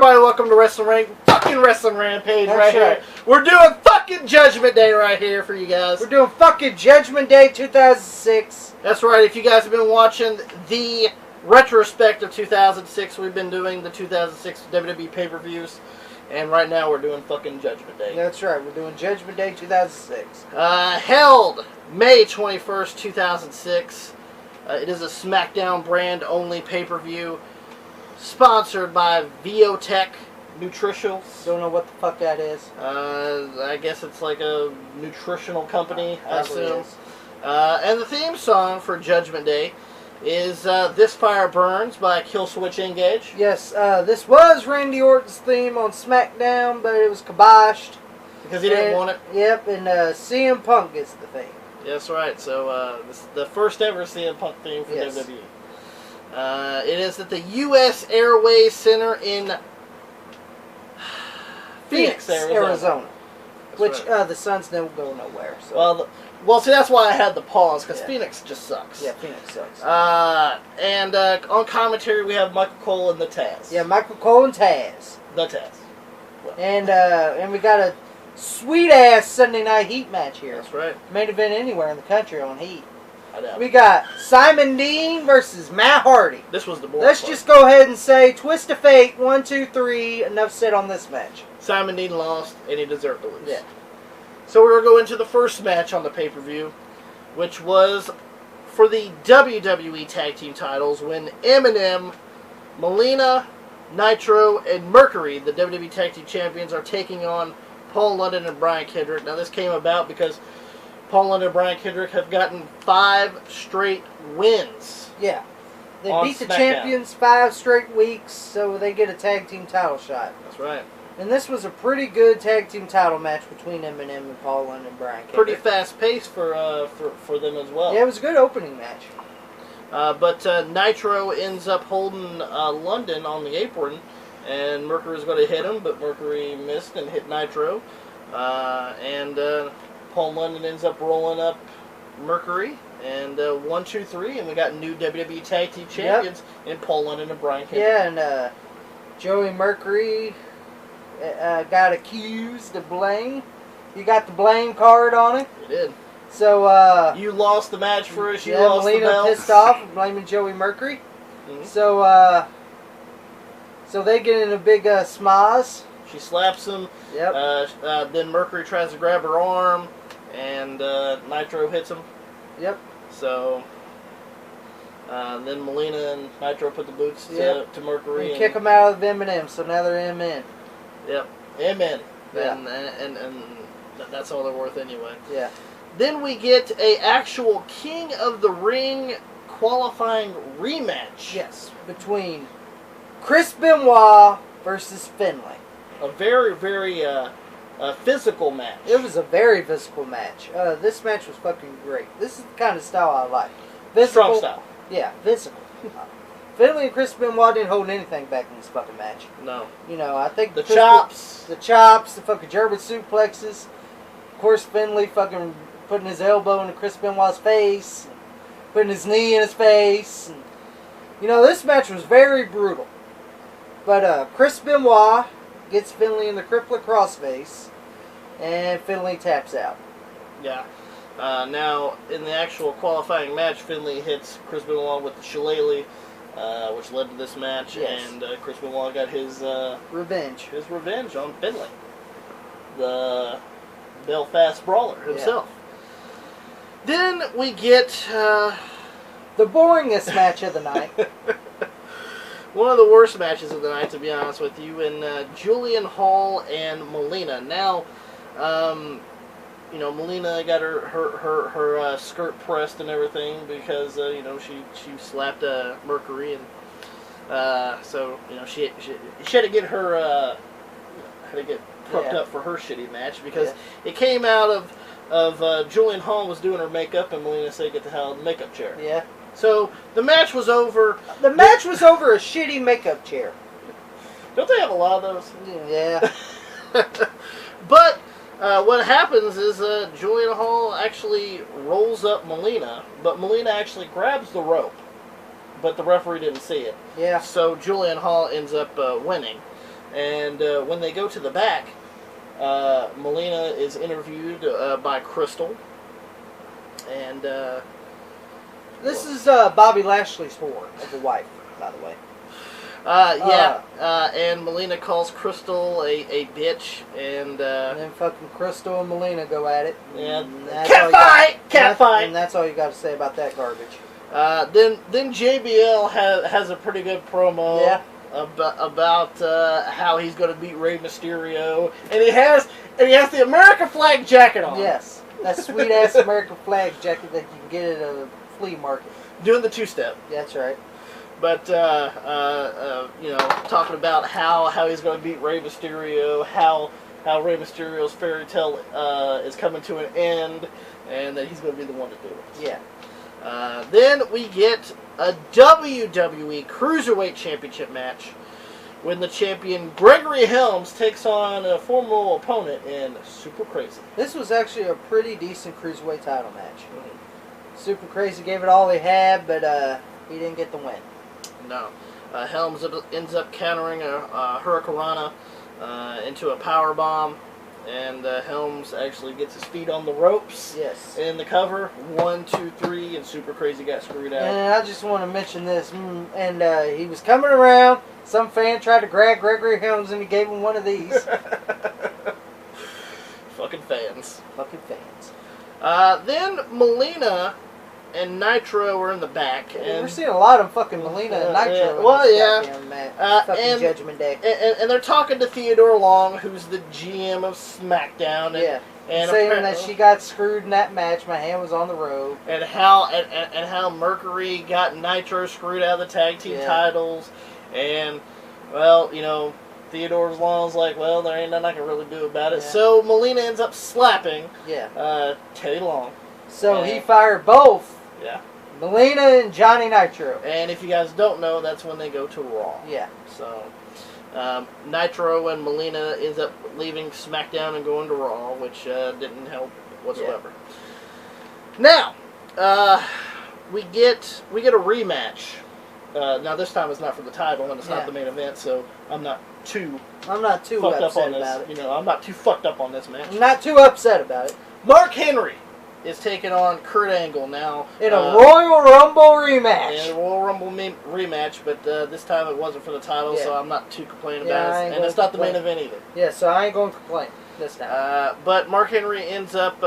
everybody, welcome to fucking Wrestling Rampage. That's right here. We're doing fucking Judgment Day right here for you guys. We're doing fucking Judgment Day 2006. That's right. If you guys have been watching the retrospect of 2006, we've been doing the 2006 WWE pay-per-views. And right now we're doing fucking Judgment Day. That's right. We're doing Judgment Day 2006. Held May 21st, 2006. It is a SmackDown brand only pay-per-view. Sponsored by Viotech Nutritionals. Don't know what the fuck that is. I guess it's like a nutritional company, I assume. Is. And the theme song for Judgment Day is This Fire Burns by Killswitch Engage. Yes, this was Randy Orton's theme on SmackDown, but it was kiboshed. Because he didn't want it? Yep, and CM Punk gets the theme. That's right. So, this is the first ever CM Punk theme for WWE. It is at the U.S. Airways Center in Phoenix, Arizona. Which the Suns don't go nowhere. So. Well, see, that's why I had the pause, because Phoenix just sucks. Yeah, Phoenix sucks. And on commentary, we have Michael Cole and the Taz. Yeah, Michael Cole and Taz. The Taz. Well. And we got a sweet-ass Sunday Night Heat match here. That's right. Main event anywhere in the country on Heat. I know. We got Simon Dean versus Matt Hardy. This was the boring Let's part. just go ahead and say, twist of fate, 1, 2, 3, enough said on this match. Simon Dean lost, and he deserved to lose. Yeah. So we're going to go into the first match on the pay-per-view, which was for the WWE Tag Team titles when Eminem, Melina, Nitro, and Mercury, the WWE Tag Team Champions, are taking on Paul London and Brian Kendrick. Now this came about because Paul London and Brian Kendrick have gotten 5 straight wins. Yeah. They beat the SmackDown. champions 5 straight weeks, so they get a tag team title shot. That's right. And this was a pretty good tag team title match between Eminem and Paul London and Brian Kendrick. Pretty fast pace for them as well. Yeah, it was a good opening match. But Nitro ends up holding London on the apron, and Mercury was going to hit him, but Mercury missed and hit Nitro. And Paul London ends up rolling up Mercury, and 1, 2, 3, and we got new WWE Tag Team Champions in Paul London and Brian Kendrick. Yeah, and Joey Mercury got accused of blame. You got the blame card on it. You did. So you lost the match for us. You lost Melina the belt. pissed off and blaming Joey Mercury. Mm-hmm. So they get in a big smaz. She slaps him. Yep. Then Mercury tries to grab her arm, and Nitro hits him. Yep. So then Melina and Nitro put the boots to Mercury. And kick them out of M&M, so now they're M-in. Yep. Amen. Yeah. And that's all they're worth anyway. Yeah. Then we get a actual King of the Ring qualifying rematch. Yes. Between Chris Benoit versus Finlay. A very, very physical match. It was a very physical match. This match was fucking great. This is the kind of style I like. Physical, strong style. Yeah, physical. Finlay and Chris Benoit didn't hold anything back in this fucking match. No. You know, I think the chops, the fucking German suplexes. Of course, Finlay fucking putting his elbow into Chris Benoit's face, putting his knee in his face. And, you know, this match was very brutal. But Chris Benoit gets Finlay in the crippler crossface, and Finlay taps out. Yeah. Now, in the actual qualifying match, Finlay hits Chris Benoit with the shillelagh, which led to this match, and Chris Benoit got his revenge. His revenge on Finlay, the Belfast Brawler himself. Yeah. Then we get the boringest match of the night. One of the worst matches of the night, to be honest with you, in Jillian Hall and Melina. Now, you know, Melina got her skirt pressed and everything because you know, she slapped Mercury, and so you know she had to get her prepped up for her shitty match because it came out of Jillian Hall was doing her makeup and Melina said get the hell out of the makeup chair. Yeah. So the match was over. The match was over a shitty makeup chair. Don't they have a lot of those? Yeah. But what happens is Jillian Hall actually rolls up Melina, but Melina actually grabs the rope, but the referee didn't see it. Yeah. So Jillian Hall ends up winning. And when they go to the back, Melina is interviewed by Crystal. And this is Bobby Lashley's whore of a wife, by the way. And Melina calls Crystal a bitch, and then fucking Crystal and Melina go at it. Yeah, cat fight. And that's all you got to say about that garbage. Then JBL has a pretty good promo. Yeah. About how he's going to beat Rey Mysterio, and he has the American flag jacket on. Yes, that sweet ass American flag jacket that you can get at a flea market. Doing the two-step. That's right. But talking about how he's going to beat Rey Mysterio, how Rey Mysterio's fairy tale is coming to an end, and that he's going to be the one to do it. Yeah. Then we get a WWE Cruiserweight Championship match when the champion Gregory Helms takes on a former opponent in Super Crazy. This was actually a pretty decent Cruiserweight title match. Mm-hmm. Super Crazy gave it all he had, but he didn't get the win. No. Helms ends up countering a Hurricanrana into a powerbomb. And Helms actually gets his feet on the ropes. Yes. In the cover. 1, 2, 3, and Super Crazy got screwed out. And I just want to mention this. And he was coming around. Some fan tried to grab Gregory Helms and he gave him one of these. Fucking fans. Fucking fans. Then Melina and Nitro are in the back. And we're seeing a lot of fucking Melina and Nitro. And Judgment Day. And they're talking to Theodore Long, who's the GM of SmackDown. And saying that she got screwed in that match. My hand was on the rope. And how Mercury got Nitro screwed out of the tag team titles. And, well, Theodore Long's like, well, there ain't nothing I can really do about it. Yeah. So Melina ends up slapping Teddy Long. So he fired both. Yeah. Melina and Johnny Nitro. And if you guys don't know, that's when they go to Raw. Yeah. So Nitro and Melina ends up leaving SmackDown and going to Raw, which didn't help whatsoever. Yeah. Now, we get a rematch. Now this time it's not for the title and it's not the main event, so I'm not too fucked up on this. I'm not too fucked up on this match. I'm not too upset about it. Mark Henry is taking on Kurt Angle now. In a Royal Rumble rematch. In a Royal Rumble rematch, but this time it wasn't for the title, so I'm not too complaining about it. And it's not the main event either. Yeah, so I ain't going to complain this time. But Mark Henry ends up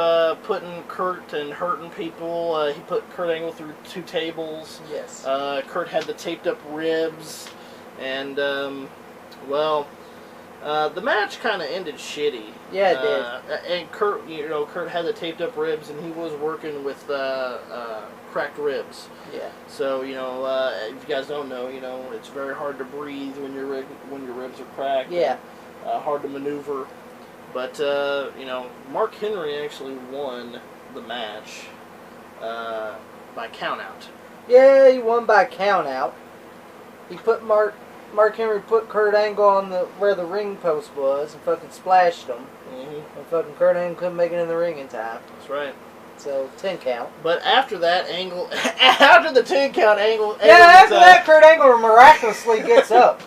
putting Kurt and hurting people. He put Kurt Angle through 2 tables. Yes. Kurt had the taped up ribs. And, the match kind of ended shitty. Yeah, it did. And Kurt, Kurt had the taped up ribs, and he was working with cracked ribs. Yeah. So if you guys don't know, it's very hard to breathe when your ribs are cracked. Yeah. Hard to maneuver, but Mark Henry actually won the match by countout. Yeah, he won by countout. He put Mark Henry put Kurt Angle on where the ring post was and fucking splashed him. Mm-hmm. And fucking Kurt Angle couldn't make it in the ring in time. That's right. So 10 count. But after that, after the 10 count, after that, Kurt Angle miraculously gets up.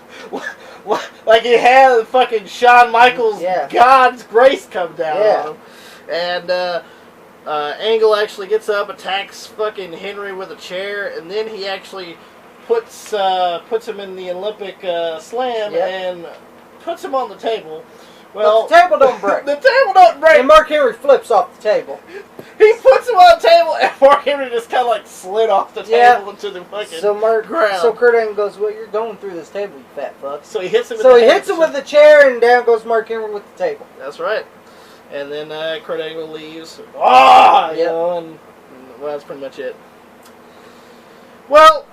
Like he had fucking Shawn Michaels' God's grace come down on him. And Angle actually gets up, attacks fucking Henry with a chair, and then he actually puts him in the Olympic slam and puts him on the table. Well, but the table don't break. The table don't break. And Mark Henry flips off the table. He puts him on the table, and Mark Henry just kind of like slid off the table into the fucking ground. So Kurt Angle goes, well, you're going through this table, you fat fuck. So he hits him. He hits him with the chair, and down goes Mark Henry with the table. That's right. And then Kurt Angle leaves. And that's pretty much it. Well,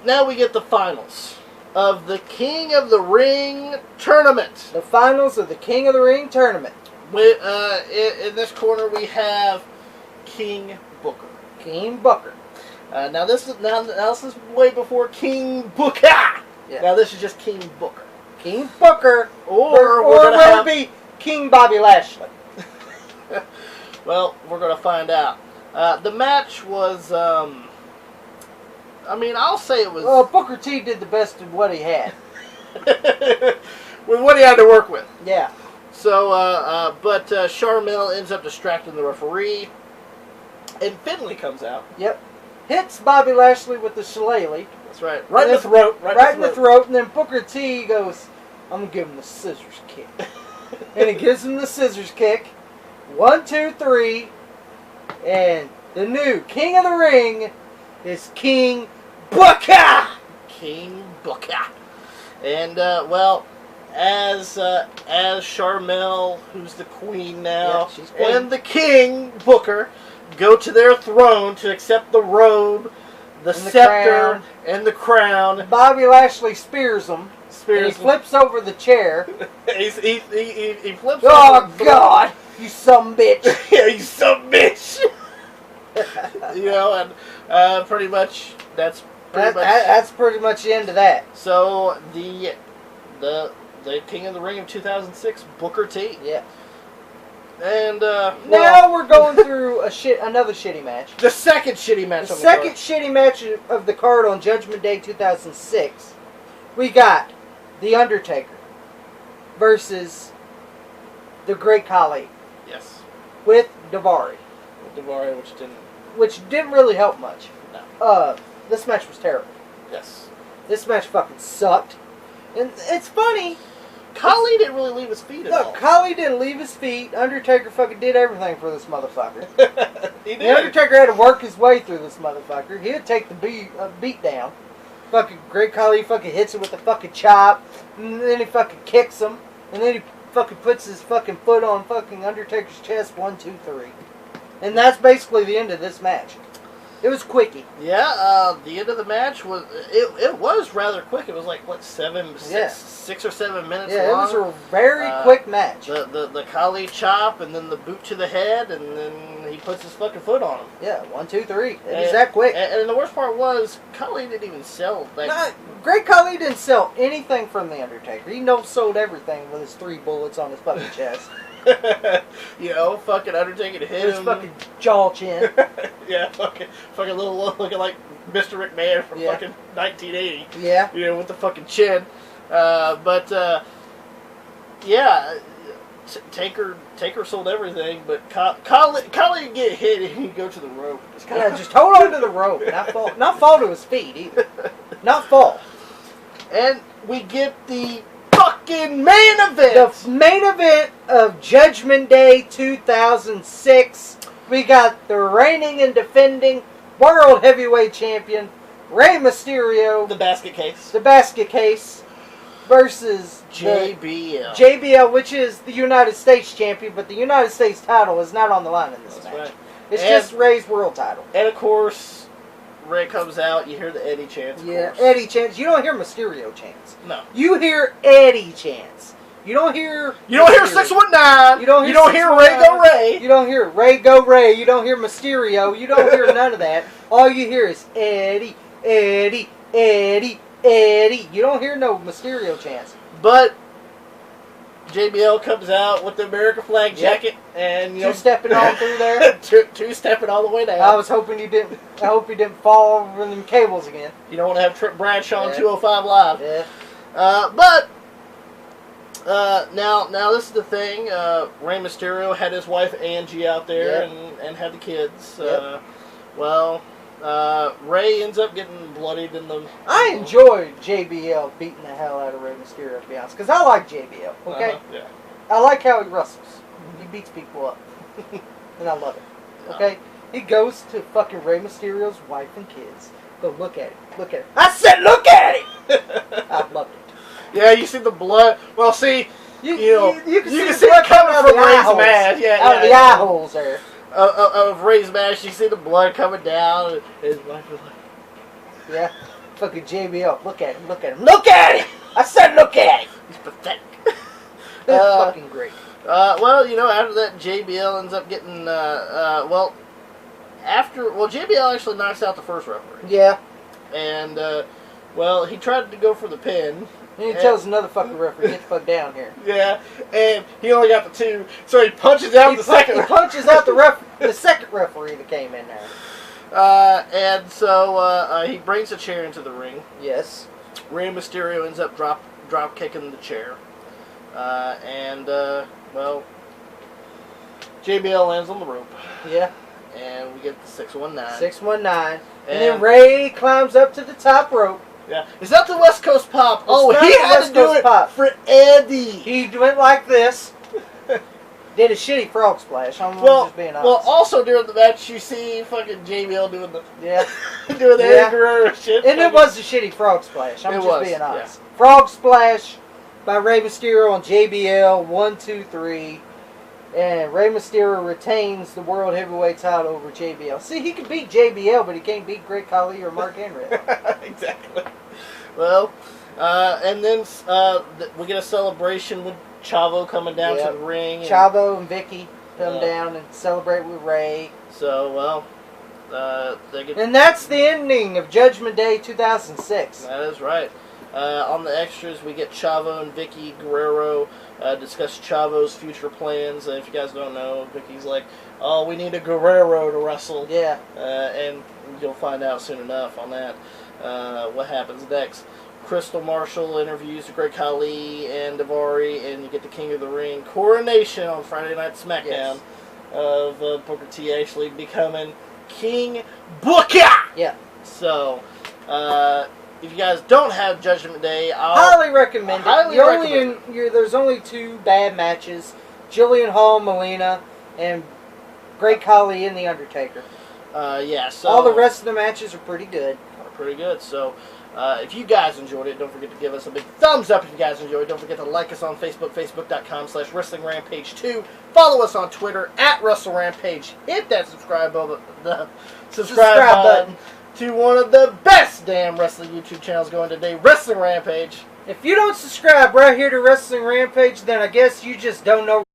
now we get the finals of the King of the Ring tournament. The finals of the King of the Ring tournament. In this corner we have King Booker. King Booker. Now this is way before King Booker. Yeah. Now this is just King Booker. King Booker, or will it be King Bobby Lashley? Well, we're gonna find out. The match was. I'll say it was... Well, Booker T did the best of what he had. We with what he had to work with. Yeah. So, but Charmel ends up distracting the referee, and Finlay comes out. Yep. Hits Bobby Lashley with the shillelagh. That's right. Right in the throat. Right in the throat, and then Booker T goes, I'm going to give him the scissors kick. And he gives him the scissors kick. 1, 2, 3. And the new King of the Ring is King Booker! King Booker. And, well, as Charmel, who's the queen now, she's queen, and the King Booker go to their throne to accept the robe, the scepter, and the crown. Bobby Lashley spears him. And he flips over the chair. he flips over. Oh, God! You some bitch! Yeah, you some bitch! You know, and pretty much that's pretty much the end of that. So the King of the Ring of 2006, Booker T. Yeah. And now we're going through another shitty match. The second shitty match. The second shitty match of the card on Judgment Day 2006. We got The Undertaker versus the Great Khali. Yes. With Daivari. Which didn't really help much. No. This match was terrible. Yes. This match fucking sucked. And it's funny. Khali didn't really leave his feet at all. Khali didn't leave his feet. Undertaker fucking did everything for this motherfucker. He did. The Undertaker had to work his way through this motherfucker. He would take the beat down. Fucking Great Khali fucking hits him with a fucking chop. And then he fucking kicks him. And then he fucking puts his fucking foot on fucking Undertaker's chest. 1, 2, 3. And that's basically the end of this match. It was quickie. Yeah, the end of the match was it was rather quick. It was like what 6 or 7 minutes long. Yeah, it was a very quick match. The Khali chop and then the boot to the head and then he puts his fucking foot on him. Yeah, 1, 2, 3. It was that quick. And the worst part was Khali didn't even sell. Great Khali didn't sell anything from the Undertaker. He sold everything with his 3 bullets on his fucking chest. You know, fucking Undertaker hit him. His fucking jaw chin. Yeah, fucking little looking like Mr. McMahon from fucking 1980. Yeah. You know, with the fucking chin. Yeah, Taker sold everything, but Khali get hit and he'd go to the rope. Just hold on to the rope. Not fall to his feet either. Not fall. And we get the fucking main event. The main event of Judgment Day 2006. We got the reigning and defending World Heavyweight Champion, Rey Mysterio. The basket case. The basket case. Versus JBL. JBL, which is the United States champion, but the United States title is not on the line in this match. Right. It's just Rey's world title. And of course, Rey comes out, you hear the Eddie chants. Yeah, Eddie chants. You don't hear Mysterio chants. No. You hear Eddie chants. You don't hear 619. You don't hear Ray go Ray. You don't hear Ray go Ray. You don't hear Mysterio. You don't hear none of that. All you hear is Eddie, Eddie, Eddie, Eddie. You don't hear no Mysterio chants. But JBL comes out with the American flag jacket and two-stepping on through there. Two-stepping all the way down. I was hoping you didn't. I hope you didn't fall over them cables again. You don't want to have Trip Bradshaw on 205 Live. Yeah. Now this is the thing. Rey Mysterio had his wife Angie out there and had the kids. Rey ends up getting bloodied in the... I enjoyed JBL beating the hell out of Rey Mysterio, to be honest, because I like JBL, okay? Yeah. I like how he wrestles. He beats people up. And I love it, okay? He goes to fucking Rey Mysterio's wife and kids. Go look at it. Look at it. I said look at it! I loved it. Yeah, you see the blood. Well, see, you can see it coming from Rey's mask. Yeah, out of the eye holes there. Of Rey's mask, you see the blood coming down. And his wife was like, yeah, fucking JBL. Look at him. Look at him. Look at him! I said look at him! He's pathetic. It's fucking great. After that, JBL ends up getting, JBL actually knocks out the first referee. Yeah. And, he tried to go for the pin. And he tells another fucking referee, get the fuck down here. Yeah, and he only got the 2, so he punches out the second. He punches out the second referee that came in there. And so he brings a chair into the ring. Yes. Rey Mysterio ends up drop kicking the chair. Well, JBL lands on the rope. Yeah. And we get the 619. 619. And then Ray climbs up to the top rope. Yeah. Is that the West Coast Pop? Oh, he had to do it for Eddie. He went like this. Did a shitty frog splash. I'm just being honest. Well, also during the match, you see fucking JBL doing the doing the Yeah. Eddie Guerrero shit. And it was a shitty frog splash. I'm just being honest. Yeah. Frog splash by Rey Mysterio on JBL. 1, 2, 3. And Rey Mysterio retains the World Heavyweight title over JBL. See, he can beat JBL, but he can't beat Great Khali or Mark Henry. Exactly. Well, and then we get a celebration with Chavo coming down to the ring. Chavo and Vicky come down and celebrate with Ray. So, well, and that's the ending of Judgment Day 2006. That is right. On the extras, we get Chavo and Vicky Guerrero discuss Chavo's future plans. If you guys don't know, Vicky's like, oh, we need a Guerrero to wrestle. Yeah. And you'll find out soon enough on that what happens next. Crystal Marshall interviews Great Khali and Daivari, and you get the King of the Ring coronation on Friday Night SmackDown of Booker T actually becoming King Booker! Yeah. So, if you guys don't have Judgment Day, I'll highly recommend it. There's only 2 bad matches. Jillian Hall, Melina, and Great Khali and The Undertaker. So all the rest of the matches are pretty good. So, if you guys enjoyed it, don't forget to give us a big thumbs up if you guys enjoyed it. Don't forget to like us on Facebook, facebook.com/WrestlingRampage2. Follow us on Twitter @WrestleRampage. Hit that subscribe button to one of the best damn wrestling YouTube channels going today, Wrestling Rampage. If you don't subscribe right here to Wrestling Rampage, then I guess you just don't know